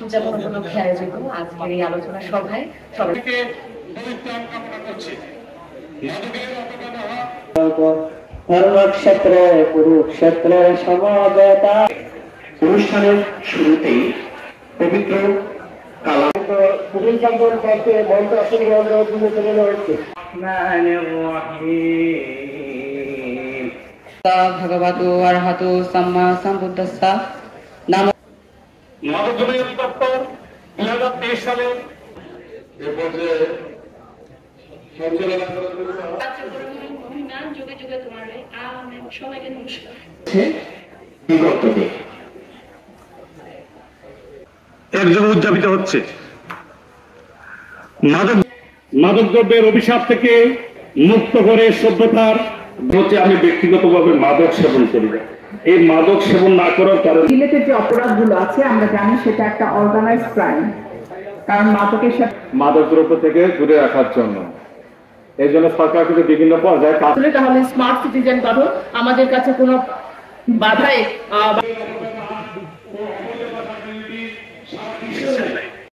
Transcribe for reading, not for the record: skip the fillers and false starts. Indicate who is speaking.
Speaker 1: উদযাপন উপলক্ষে আয়োজিত আজকের এই আলোচনা সভায় সবাইকে ধর্মক্ষেত্রে কুরুক্ষেত্রে সমবেতা। অনুষ্ঠানের শুরুতেই পবিত্র ভগবতো অরহতো সাম্মা সম্বুদ্ধস্সা নামো।
Speaker 2: মাদকদ্রব্য অধিদপ্তর 2023 সালে এ পর্যায়ে সঞ্চালনা করার জন্য একযোগে উদযাপিত হচ্ছে। মাদকদ্রব্যের অভিশাপ থেকে মুক্ত করে সভ্যতার হচ্ছে। আমি ব্যক্তিগতভাবে মাদক সেবন করি না। এই মাদক সেবন না করার কারণে
Speaker 3: রিলেটেড যে অপরাধগুলো আছে আমরা জানি সেটা একটা অর্গানাইজড ক্রাইম, কারণ মাদকের সাথে
Speaker 2: মাদকদ্রব্য থেকে দূরে রাখার জন্য এই জন্য সরকার কিন্তু বিভিন্ন পর্যায়ে
Speaker 3: তাহলে স্মার্ট সিটিজেন গঠন আমাদের কাছে কোনো বাধাই